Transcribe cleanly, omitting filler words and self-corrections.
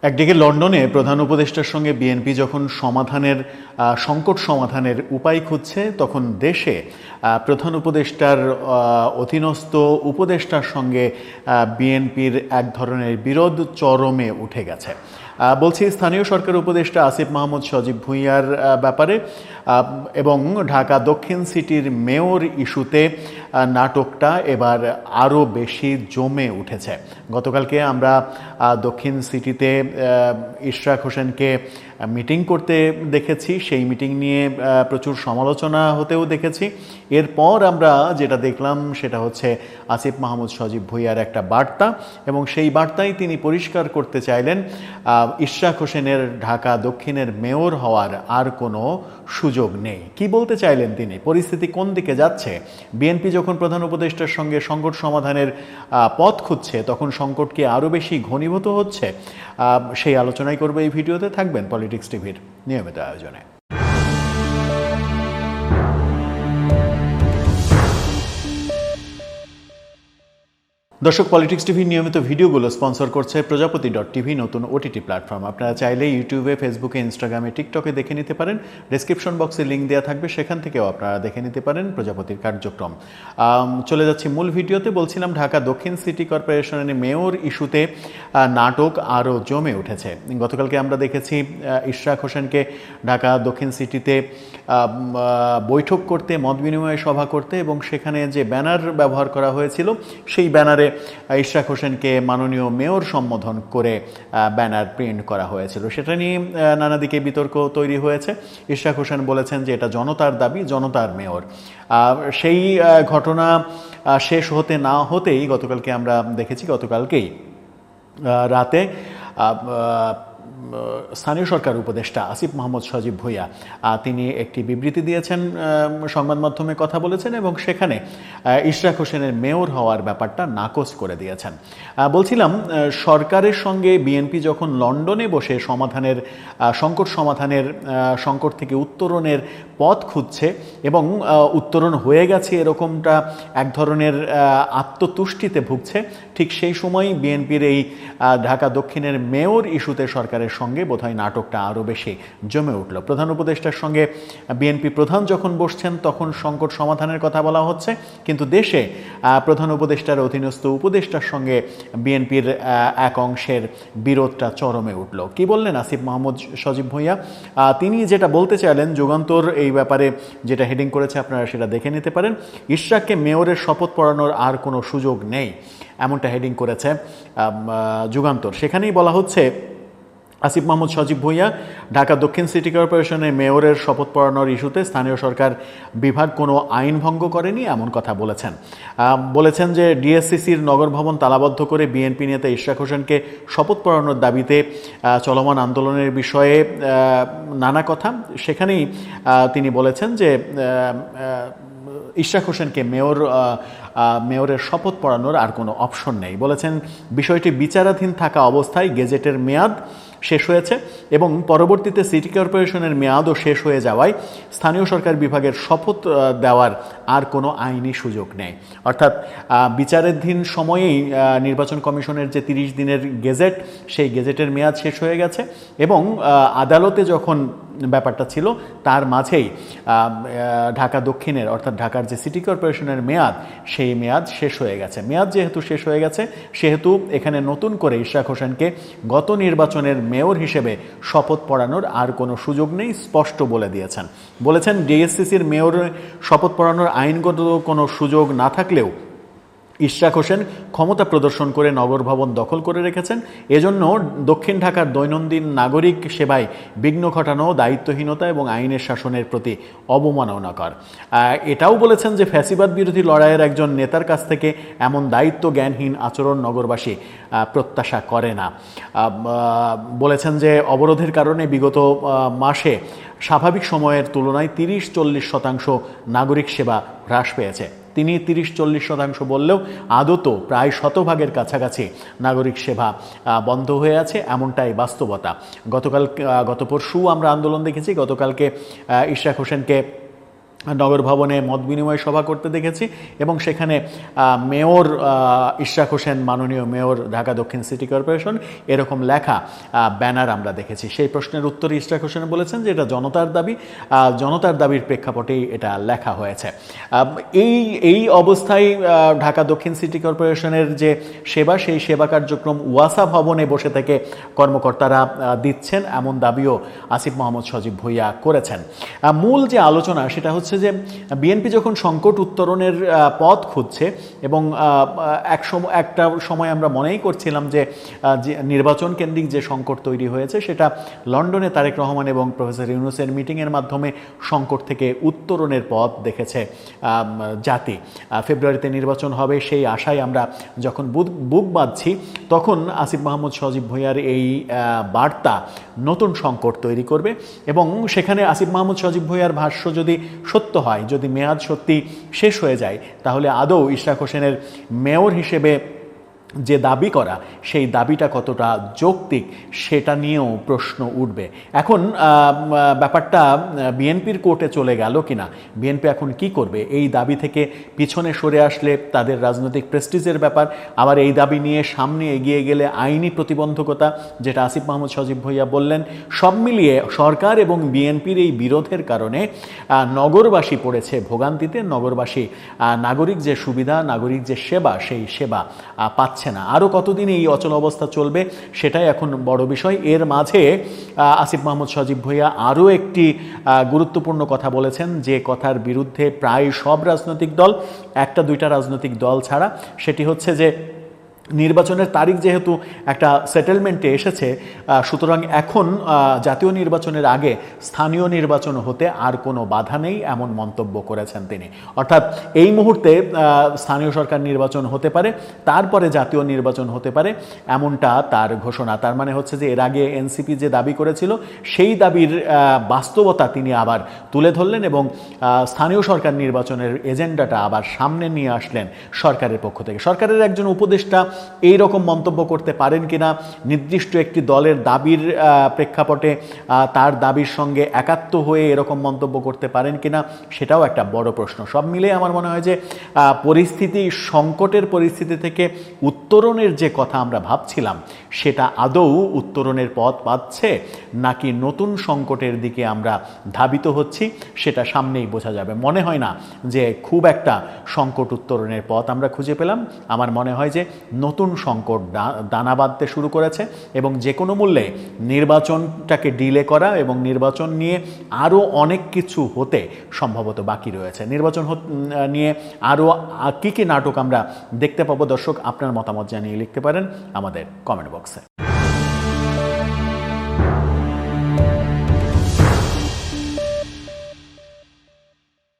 একদিকে লন্ডনে প্রধান উপদেষ্টার সঙ্গে বিএনপি যখন সংকট সমাধানের উপায় খুঁজছে, তখন দেশে প্রধান উপদেষ্টার অধীনস্থ উপদেষ্টার সঙ্গে বিএনপির এক ধরনের বিরোধ চরমে উঠে গেছে। বলছি স্থানীয় সরকার উপদেষ্টা আসিফ মাহমুদ সজীব ভুঁইয়ার ব্যাপারে এবং ঢাকা দক্ষিণ সিটির মেয়র ইস্যুতে নাটকটা এবার আরও বেশি জমে উঠেছে। গতকালকে আমরা দক্ষিণ সিটিতে ইশরাক হোসেনকে মিটিং করতে দেখেছি, সেই মিটিং নিয়ে প্রচুর সমালোচনা হতেও দেখেছি। এরপর আমরা যেটা দেখলাম সেটা হচ্ছে আসিফ মাহমুদ সজীব ভুঁইয়ার একটা বার্তা, এবং সেই বার্তায় তিনি পরিষ্কার করতে চাইলেন ইশরাক হোসেনের ঢাকা দক্ষিণের মেয়র হওয়ার আর কোনো সুযোগ নেই। কি বলতে চাইলেন তিনি? পরিস্থিতি কোন দিকে যাচ্ছে? বিএনপি যখন প্রধান উপদেষ্টার সঙ্গে সংকট সমাধানের পথ খুঁজছে, তখন সংকট কি আরও বেশি ঘনীভূত হচ্ছে? সেই আলোচনাই করবে এই ভিডিওতে। থাকবেন পলিটিক্স টিভির নিয়মিত আয়োজনে। দর্শক, পলিটিক্স টিভির নিয়মিত ভিডিওগুলো স্পন্সর করছে প্রজাপতি.টিভি, নতুন ওটিটি প্ল্যাটফর্ম। আপনারা চাইলে ইউটিউবে, ফেসবুকে, ইনস্টাগ্রামে, টিকটকে দেখে নিতে পারেন। ডেসক্রিপশন বক্সে লিঙ্ক দেওয়া থাকবে, সেখান থেকেও আপনারা দেখে নিতে পারেন প্রজাপতির কার্যক্রম। চলে যাচ্ছি মূল ভিডিওতে। বলছিলাম ঢাকা দক্ষিণ সিটি কর্পোরেশনের মেয়র ইস্যুতে নাটক আরও জমে উঠেছে। গতকালকে আমরা দেখেছি ইশরাক হোসেনকে ঢাকা দক্ষিণ সিটিতে বৈঠক করতে, মত বিনিময় সভা করতে, এবং সেখানে যে ব্যানার ব্যবহার করা হয়েছিল, সেই ব্যানারে ইশরাক হোসেনকে মাননীয় মেয়র সম্বোধন করে ব্যানার প্রিন্ট করা হয়েছিল। সেটা নিয়ে নানা দিকে বিতর্ক তৈরি হয়েছে। ইশরাক হোসেন বলেছেন যে এটা জনতার দাবি, জনতার মেয়র। সেই ঘটনা শেষ হতে না হতেই গতকালকে আমরা দেখেছি, গতকালকেই রাতে স্থানীয় সরকার উপদেষ্টা আসিফ মাহমুদ সজীব ভুঁইয়া তিনি একটি বিবৃতি দিয়েছেন, সংবাদ মাধ্যমে কথা বলেছেন, এবং সেখানে ইশরাক হোসেনের মেয়র হওয়ার ব্যাপারটা নাকচ করে দিয়েছেন। বলছিলাম, সরকারের সঙ্গে বিএনপি যখন লন্ডনে বসে সংকট থেকে উত্তরণের পথ খুঁজছে, এবং উত্তরণ হয়ে গেছে এরকমটা এক ধরনের আত্মতুষ্টিতে ভুগছে, ঠিক সেই সময় বিএনপির এই ঢাকা দক্ষিণের মেয়র ইস্যুতে সরকারের সঙ্গে বোধহয় নাটকটা আরও বেশি জমে উঠল। প্রধান উপদেষ্টার সঙ্গে বিএনপি প্রধান যখন বসছেন, তখন সংকট সমাধানের কথা বলা হচ্ছে, কিন্তু দেশে প্রধান উপদেষ্টার অধীনস্থ উপদেষ্টার সঙ্গে বিএনপির এক অংশের বিরোধটা চরমে উঠল। কি বললেন আসিফ মাহমুদ সজীব ভুঁইয়া? তিনি যেটা বলতে চাইলেন, যুগান্তর এই ব্যাপারে যেটা হেডিং করেছে, আপনারা সেটা দেখে নিতে পারেন। ইশরাককে মেয়রের শপথ পড়ানোর আর কোনো সুযোগ নেই, এমনটা হেডিং করেছে যুগান্তর। সেখানেই বলা হচ্ছে, আসিফ মাহমুদ সজীব ভুঁইয়া ঢাকা দক্ষিণ সিটি কর্পোরেশনের মেয়রের শপথ পড়ানোর ইস্যুতে স্থানীয় সরকার বিভাগ কোনো আইন ভঙ্গ করেনি, এমন কথা বলেছেন যে ডিএসসিসির নগর ভবন তালাবদ্ধ করে বিএনপি নেতা ইশরাক হোসেনকে শপথ পড়ানোর দাবিতে চলমান আন্দোলনের বিষয়ে নানা কথা। সেখানেই তিনি বলেছেন যে ইশরাক হোসেনকে মেয়রের শপথ পড়ানোর আর কোনো অপশন নেই। বলেছেন বিষয়টি বিচারাধীন থাকা অবস্থায় গেজেটের মেয়াদ শেষ হয়েছে, এবং পরবর্তীতে সিটি কর্পোরেশনের মেয়াদও শেষ হয়ে যাওয়ায় স্থানীয় সরকার বিভাগের শপথ দেওয়ার আর কোনো আইনি সুযোগ নেই। অর্থাৎ বিচারাধীন সময়েই নির্বাচন কমিশনের যে 30 দিনের গেজেট, সেই গেজেটের মেয়াদ শেষ হয়ে গেছে, এবং আদালতে যখন ব্যাপারটা ছিল, তার মাঝেই ঢাকা দক্ষিণের, অর্থাৎ ঢাকার যে সিটি কর্পোরেশনের মেয়াদ, সেই মেয়াদ শেষ হয়ে গেছে। মেয়াদ যেহেতু শেষ হয়ে গেছে, সেহেতু এখানে নতুন করে ইশরাক হোসেনকে গত নির্বাচনের মেয়র হিসেবে শপথ পড়ানোর আর কোনো সুযোগ নেই, স্পষ্ট বলেছেন ডিএসসিসির মেয়র শপথ পড়ানোর আইনগত কোনো সুযোগ না থাকলেও ইশরাক হোসেন ক্ষমতা প্রদর্শন করে নগর ভবন দখল করে রেখেছেন। এজন্য দক্ষিণ ঢাকার দৈনন্দিন নাগরিক সেবায় বিঘ্ন ঘটানো দায়িত্বহীনতা এবং আইনের শাসনের প্রতি অবমাননাকর। এটাও বলেছেন যে ফ্যাসিবাদ বিরোধী লড়াইয়ের একজন নেতার কাছ থেকে এমন দায়িত্ব জ্ঞানহীন আচরণ নগরবাসী প্রত্যাশা করে না। বলেছেন যে অবরোধের কারণে বিগত মাসে স্বাভাবিক সময়ের তুলনায় 30-40% নাগরিক সেবা হ্রাস পেয়েছে। তিনি 30-40% বললেও আদত প্রায় শতভাগের কাছাকাছি নাগরিক সেবা বন্ধ হয়ে আছে, এমনটাই বাস্তবতা। গত পরশু আমরা আন্দোলন দেখেছি। গতকালকে ইশরাক হোসেনকে নগর ভবনে মত বিনিময় সভা করতে দেখেছি এবং সেখানে মেয়র ইশরাক হোসেন, মাননীয় মেয়র ঢাকা দক্ষিণ সিটি কর্পোরেশন, এরকম লেখা ব্যানার আমরা দেখেছি। সেই প্রশ্নের উত্তরে ইশরাক হোসেন বলেছেন যে এটা জনতার দাবি, জনতার দাবির প্রেক্ষাপটেই এটা লেখা হয়েছে। এই অবস্থায় ঢাকা দক্ষিণ সিটি কর্পোরেশনের যে সেবা, সেই সেবা কার্যক্রম ওয়াসা ভবনে বসে থেকে কর্মকর্তারা দিচ্ছেন, এমন দাবিও আসিফ মাহমুদ সজীব ভুঁইয়া করেছেন। মূল যে আলোচনা সেটা হচ্ছে যে বিএনপি যখন সংকট উত্তরণের পথ খুঁজছে এবং একটা সময় আমরা মনেই করছিলাম যে নির্বাচন কেন্দ্রিক যে সংকট তৈরি হয়েছে সেটা লন্ডনে তারেক রহমান এবং প্রফেসর ইউনূসের মিটিংয়ের মাধ্যমে সংকট থেকে উত্তরণের পথ দেখেছে জাতি। ফেব্রুয়ারিতে নির্বাচন হবে সেই আশায় আমরা যখন বুক বাঁধছি, তখন আসিফ মাহমুদ সজীব ভুঁইয়ার এই বার্তা নতুন সংকট তৈরি করবে এবং সেখানে আসিফ মাহমুদ সজীব ভুঁইয়ার ভাষ্য যদি সত্য হয়, যদি মেয়াদ সত্যি শেষ হয়ে যায়, তাহলে আদৌ ইশরাক হোসেনের মেয়র হিসেবে যে দাবি করা, সেই দাবিটা কতটা যৌক্তিক সেটা নিয়েও প্রশ্ন উঠবে। এখন ব্যাপারটা বিএনপির কোর্টে চলে গেল কিনা, বিএনপি এখন কি করবে? এই দাবি থেকে পিছনে সরে আসলে তাদের রাজনৈতিক প্রেস্টিজের ব্যাপার, আবার এই দাবি নিয়ে সামনে এগিয়ে গেলে আইনি প্রতিবন্ধকতা, যেটা আসিফ মাহমুদ সজীব ভুঁইয়া বললেন। সব মিলিয়ে সরকার এবং বিএনপির এই বিরোধের কারণে নগরবাসী পড়েছে ভোগান্তিতে। নগরবাসী নাগরিক যে সুবিধা, নাগরিক যে সেবা, সেই সেবা পাচ্ছে না। আরও কতদিন এই অচল অবস্থা চলবে সেটাই এখন বড় বিষয়। এর মাঝে আসিফ মাহমুদ সজীব ভুঁইয়া আরও একটি গুরুত্বপূর্ণ কথা বলেছেন, যে কথার বিরুদ্ধে প্রায় সব রাজনৈতিক দল, একটা দুইটা রাজনৈতিক দল ছাড়া, সেটি হচ্ছে যে নির্বাচনের তারিখ যেহেতু একটা সেটেলমেন্টে এসেছে, সুতরাং এখন জাতীয় নির্বাচনের আগে স্থানীয় নির্বাচন হতে আর কোনো বাধা নেই, এমন মন্তব্য করেছেন তিনি। অর্থাৎ এই মুহূর্তে স্থানীয় সরকার নির্বাচন হতে পারে, তারপরে জাতীয় নির্বাচন হতে পারে, এমনটা তার ঘোষণা। তার মানে হচ্ছে যে এর আগে এনসিপি যে দাবি করেছিল সেই দাবির বাস্তবতা তিনি আবার তুলে ধরলেন এবং স্থানীয় সরকার নির্বাচনের এজেন্ডাটা আবার সামনে নিয়ে আসলেন সরকারের পক্ষ থেকে। সরকারের একজন উপদেষ্টা এই রকম মন্তব্য করতে পারেন কিনা, নির্দিষ্ট একটি দলের দাবির প্রেক্ষাপটে তার দাবির সঙ্গে একাত্ম হয়ে এরকম মন্তব্য করতে পারেন কিনা, সেটাও একটা বড় প্রশ্ন। সব মিলে আমার মনে হয় যে পরিস্থিতি, সংকটের পরিস্থিতি থেকে উত্তরণের যে কথা আমরা ভাবছিলাম, সেটা আদৌ উত্তরণের পথ পাচ্ছে নাকি নতুন সংকটের দিকে আমরা ধাবিত হচ্ছি, সেটা সামনেই বোঝা যাবে। মনে হয় না যে খুব একটা সংকট উত্তরণের পথ আমরা খুঁজে পেলাম। আমার মনে হয় যে নতুন সংকট দানা বাঁধতে শুরু করেছে এবং যে কোনো মূল্যে নির্বাচনটাকে ডিলে করা এবং নির্বাচন নিয়ে আরও অনেক কিছু হতে সম্ভবত বাকি রয়েছে। নির্বাচন নিয়ে আরও কী কী নাটক আমরা দেখতে পাবো, দর্শক আপনার মতামত জানিয়ে লিখতে পারেন আমাদের কমেন্ট বক্সে।